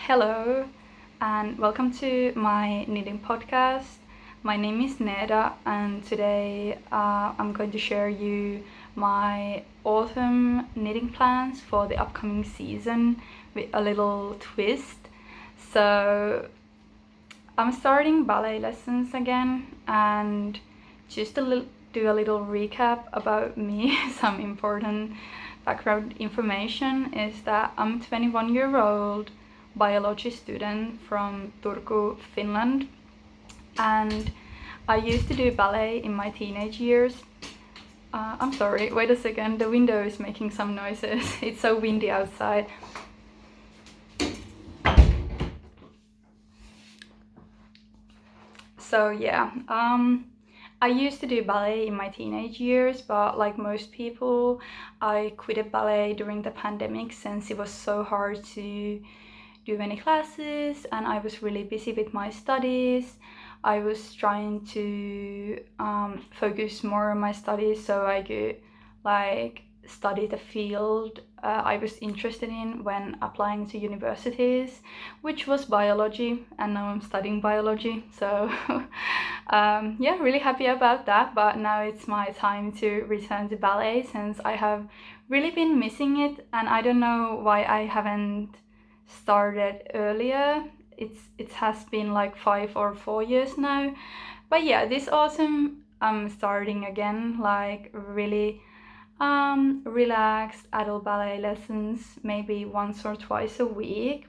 Hello, and welcome to my knitting podcast. My name is Neda, and today I'm going to share you my autumn knitting plans for the upcoming season with a little twist. So I'm starting ballet lessons again, and just do a little recap about me. Some important background information is that I'm 21-year-old biology student from Turku, Finland, and I used to do ballet in my teenage years. I'm sorry, wait a second, the window is making some noises. It's so windy outside. So yeah, I used to do ballet in my teenage years, but like most people, I quit ballet during the pandemic since it was so hard to do any classes and I was really busy with my studies. I was trying to focus more on my studies so I could like study the field I was interested in when applying to universities, which was biology, and now I'm studying biology. So yeah, really happy about that. But now it's my time to return to ballet since I have really been missing it, and I don't know why I haven't started earlier. It has been like 5 or 4 years now. But yeah, this autumn I'm starting again, like really relaxed adult ballet lessons, maybe once or twice a week.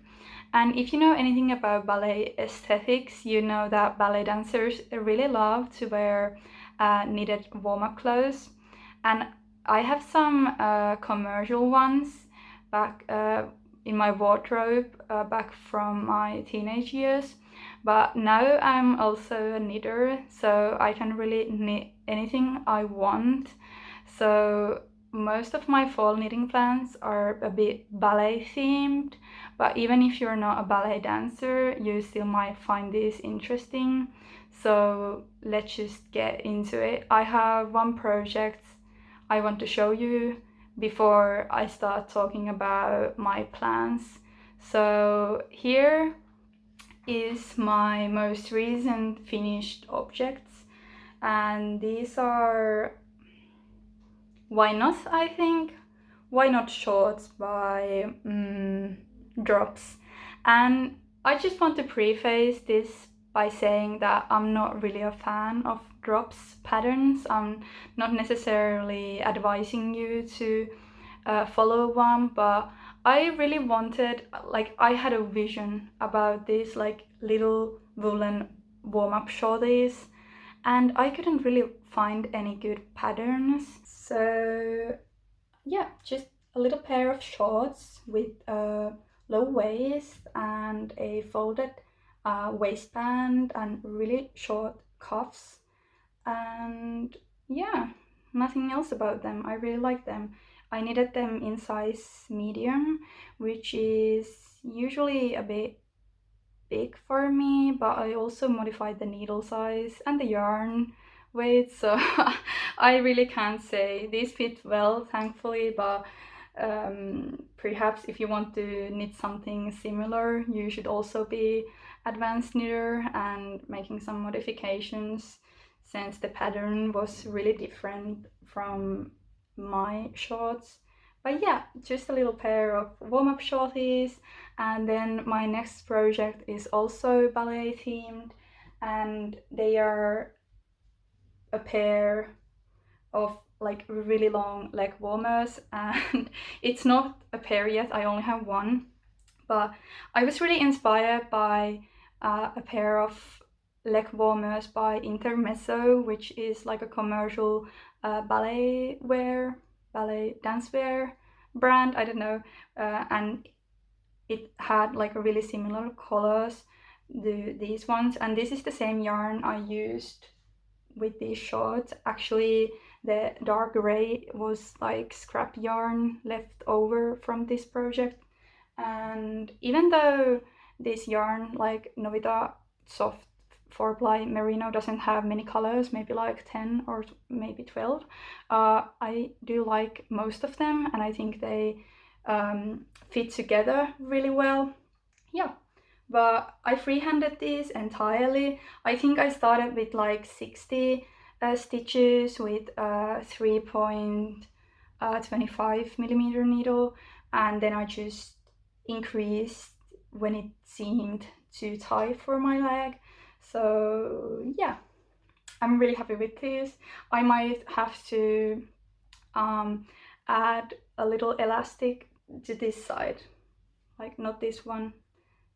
And if you know anything about ballet aesthetics, you know that ballet dancers really love to wear knitted warm-up clothes. And I have some commercial ones back in my wardrobe back from my teenage years. But now I'm also a knitter, so I can really knit anything I want. So most of my fall knitting plans are a bit ballet themed, but even if you're not a ballet dancer, you still might find this interesting. So let's just get into it. I have one project I want to show you before I start talking about my plans. So here is my most recent finished objects, and these are Why Not, I think. Why Not shorts by Drops. And I just want to preface this by saying that I'm not really a fan of Drops patterns. I'm not necessarily advising you to follow one, but I really wanted, like, I had a vision about these like little woolen warm-up shorties, and I couldn't really find any good patterns. So yeah, just a little pair of shorts with a low waist and a folded waistband and really short cuffs. And yeah, nothing else about them. I really like them. I knitted them in size medium, which is usually a bit big for me, but I also modified the needle size and the yarn weight, so I really can't say. These fit well, thankfully, but perhaps if you want to knit something similar, you should also be advanced knitter and making some modifications since the pattern was really different from my shorts. But yeah, just a little pair of warm-up shorties. And then my next project is also ballet themed, and they are a pair of like really long leg warmers, and it's not a pair yet, I only have one, but I was really inspired by a pair of leg warmers by Intermezzo, which is like a commercial ballet dance wear brand, I don't know, and it had like a really similar colors, these ones, and this is the same yarn I used with these shorts. Actually, the dark gray was like scrap yarn left over from this project, and even though this yarn, like Novita soft 4-ply merino, doesn't have many colors, maybe like 10 or maybe 12, I do like most of them, and I think they fit together really well. Yeah, but I freehanded this entirely. I think I started with like 60 stitches with 3.25 millimeter needle, and then I just increased when it seemed too tight for my leg. So yeah, I'm really happy with this. I might have to um, add a little elastic to this side, like not this one,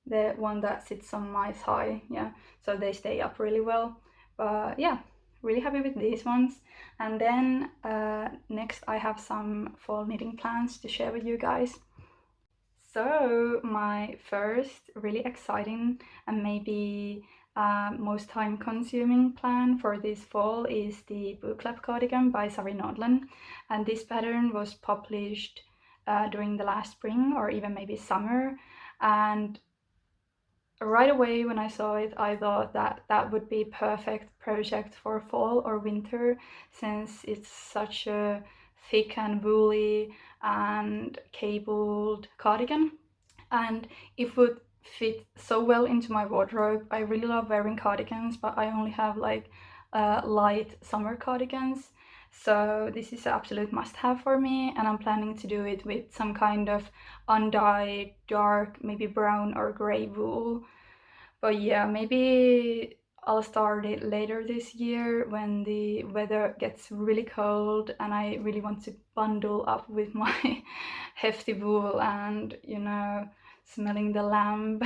the one that sits on my thigh, yeah, so they stay up really well. But yeah, really happy with these ones. And then next I have some fall knitting plans to share with you guys. So my first really exciting and maybe most time consuming plan for this fall is the Bootclap cardigan by Sari Nodlen, and this pattern was published during the last spring or even maybe summer. And right away when I saw it, I thought that that would be perfect project for fall or winter, since it's such a thick and woolly and cabled cardigan, and it would fit so well into my wardrobe. I really love wearing cardigans, but I only have like light summer cardigans. So this is an absolute must-have for me, and I'm planning to do it with some kind of undyed, dark, maybe brown or gray wool. But yeah, maybe I'll start it later this year when the weather gets really cold and I really want to bundle up with my hefty wool and, smelling the lamb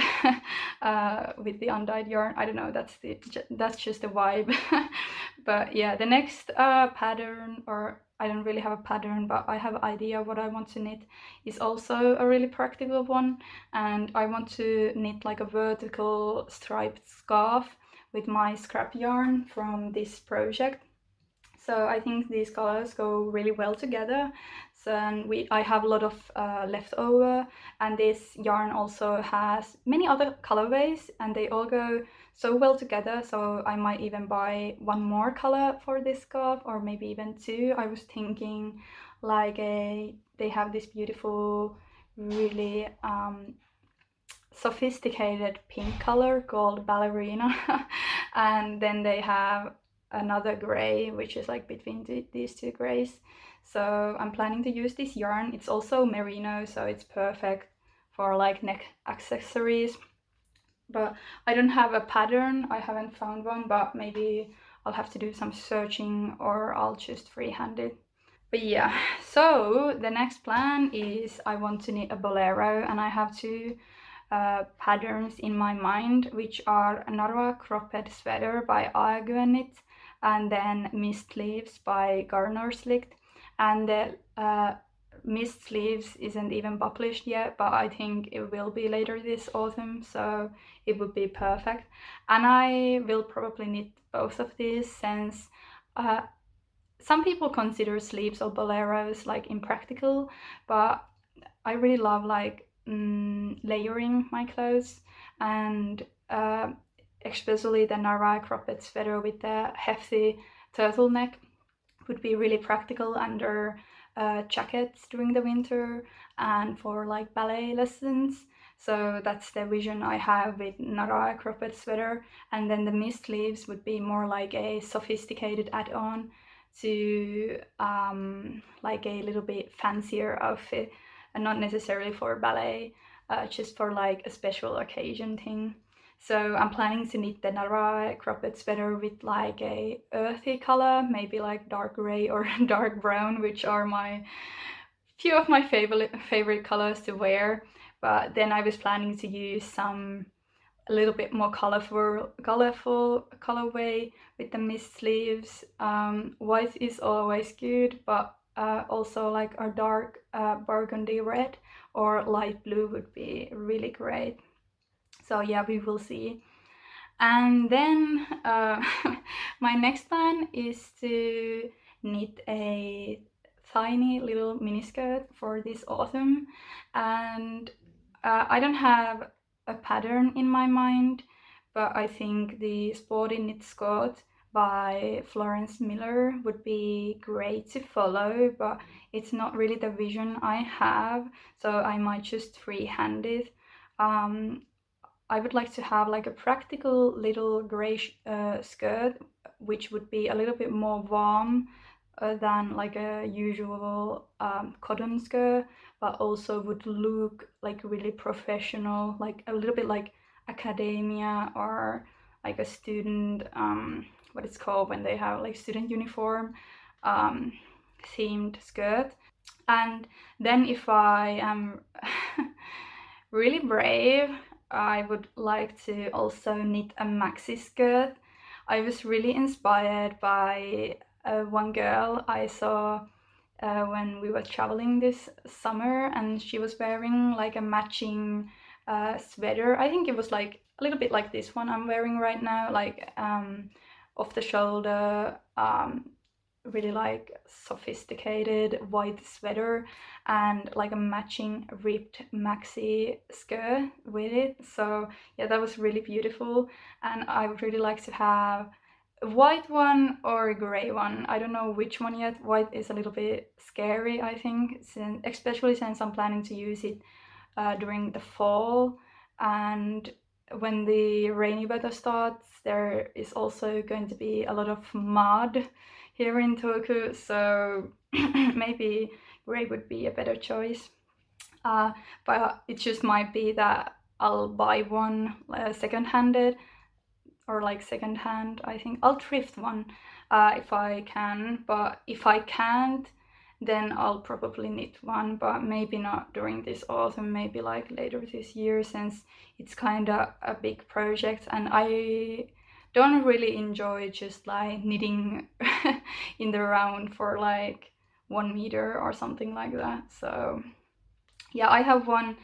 with the undyed yarn. I don't know, that's just a vibe. But yeah, the next pattern, or I don't really have a pattern, but I have an idea what I want to knit, is also a really practical one, and I want to knit like a vertical striped scarf with my scrap yarn from this project. So I think these colors go really well together. So I have a lot of leftover, and this yarn also has many other colorways, and they all go so well together. So I might even buy one more color for this scarf, or maybe even two. I was thinking like they have this beautiful, really sophisticated pink color called ballerina, and then they have another gray which is like between these two grays. So I'm planning to use this yarn. It's also merino, so it's perfect for like neck accessories. But I don't have a pattern, I haven't found one, but maybe I'll have to do some searching or I'll just freehand it. But yeah, so the next plan is I want to knit a bolero, and I have two patterns in my mind, which are Narwa Cropped Sweater by Aguenit, and then Mist Leaves by Garner Slicked. And the Mist Leaves isn't even published yet, but I think it will be later this autumn, so it would be perfect. And I will probably knit both of these, since uh, some people consider sleeves or boleros like impractical, but I really love like layering my clothes, and especially the Nara cropped sweater with the hefty turtleneck would be really practical under jackets during the winter and for like ballet lessons. So that's the vision I have with Nara cropped sweater, and then the mist sleeves would be more like a sophisticated add-on to like a little bit fancier outfit, and not necessarily for ballet, just for like a special occasion thing. So I'm planning to knit the Nara cropped sweater with like a earthy color, maybe like dark gray or dark brown, which are my few of my favorite colors to wear. But then I was planning to use some a little bit more colorful colorway with the mist sleeves. White is always good, but also like a dark burgundy red or light blue would be really great. So yeah, we will see. And then my next plan is to knit a tiny little miniskirt for this autumn. And I don't have a pattern in my mind, but I think the Sporty Knit Skirt by Florence Miller would be great to follow, but it's not really the vision I have, so I might just freehand it. Um, I would like to have like a practical little gray skirt, which would be a little bit more warm than like a usual cotton skirt, but also would look like really professional, like a little bit like academia or like a student, what it's called when they have like student uniform um, themed skirt. And then if I am really brave, I would like to also knit a maxi skirt. I was really inspired by one girl I saw when we were traveling this summer, and she was wearing like a matching sweater. I think it was like a little bit like this one I'm wearing right now, like off the shoulder, really like sophisticated white sweater and like a matching ripped maxi skirt with it. So yeah, that was really beautiful, and I would really like to have a white one or a gray one. I don't know which one yet. White is a little bit scary, I think, especially since I'm planning to use it during the fall, and when the rainy weather starts, there is also going to be a lot of mud here in Tokyo, so maybe gray would be a better choice. But it just might be that I'll buy one second-handed, or like second-hand. I think I'll thrift one if I can, but if I can't, then I'll probably knit one, but maybe not during this autumn, maybe like later this year, since it's kind of a big project and I don't really enjoy just like knitting in the round for like 1 meter or something like that. So yeah, I have one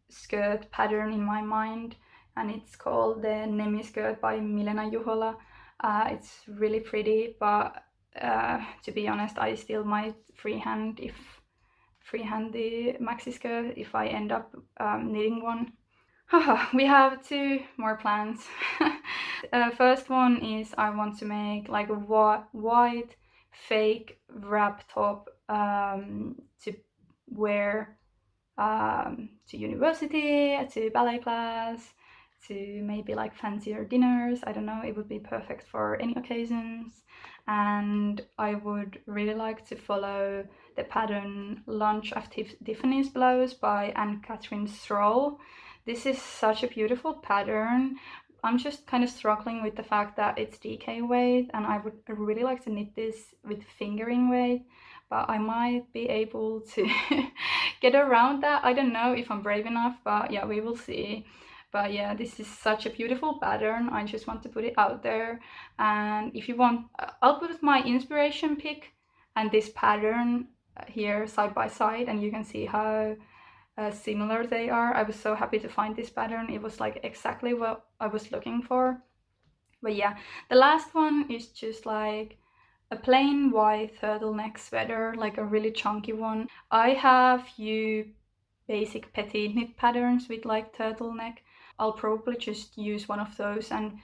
skirt pattern in my mind, and it's called the Nemi skirt by Milena Juhola. It's really pretty, but to be honest, I still might freehand the maxi skirt if I end up knitting one. We have two more plans. First one is I want to make like a white fake wrap top to wear to university, to ballet class, to maybe like fancier dinners. I don't know, it would be perfect for any occasions. And I would really like to follow the pattern Lunch of Tiffany's Blouse by Anne-Catherine Stroll. This is such a beautiful pattern. I'm just kind of struggling with the fact that it's DK weight, and I would really like to knit this with fingering weight, but I might be able to get around that. I don't know if I'm brave enough, but yeah, we will see. But yeah, this is such a beautiful pattern. I just want to put it out there. And if you want, I'll put my inspiration pic and this pattern here side by side, and you can see how similar they are. I was so happy to find this pattern. It was like exactly what I was looking for. But yeah, the last one is just like a plain white turtleneck sweater, like a really chunky one. I have few basic petite knit patterns with like turtleneck. I'll probably just use one of those and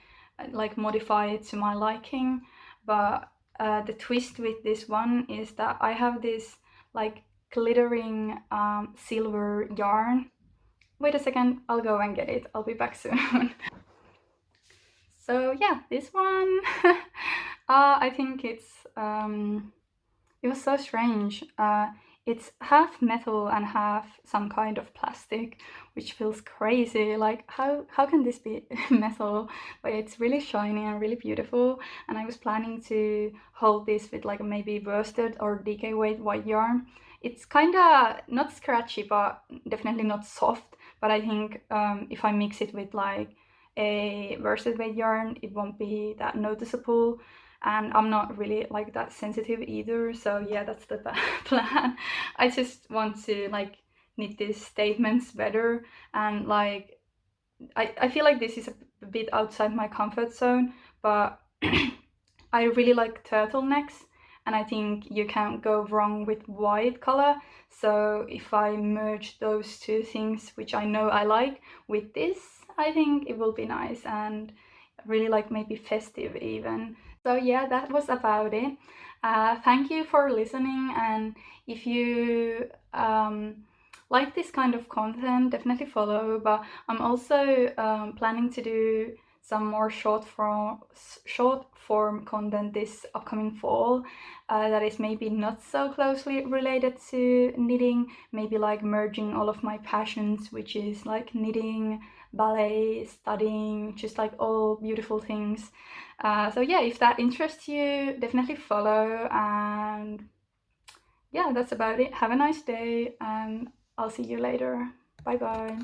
like modify it to my liking. But the twist with this one is that I have this like glittering silver yarn. Wait a second, I'll go and get it. I'll be back soon. So yeah, this one, I think it was so strange. It's half metal and half some kind of plastic, which feels crazy. Like how can this be metal? But it's really shiny and really beautiful. And I was planning to hold this with like maybe worsted or DK weight white yarn. It's kind of not scratchy, but definitely not soft. But I think if I mix it with like a worsted weight yarn, it won't be that noticeable, and I'm not really like that sensitive either. So yeah, that's the plan. I just want to like knit these statements better, and like I feel like this is a bit outside my comfort zone, but I really like turtlenecks, and I think you can't go wrong with white color. So if I merge those two things, which I know I like, with this, I think it will be nice and really like maybe festive even. So yeah, that was about it. Thank you for listening, and if you like this kind of content, definitely follow. But I'm also planning to do some more short form content this upcoming fall, that is maybe not so closely related to knitting, maybe like merging all of my passions, which is like knitting, ballet, studying, just like all beautiful things. So yeah, if that interests you, definitely follow. And yeah, that's about it. Have a nice day, and I'll see you later. Bye bye.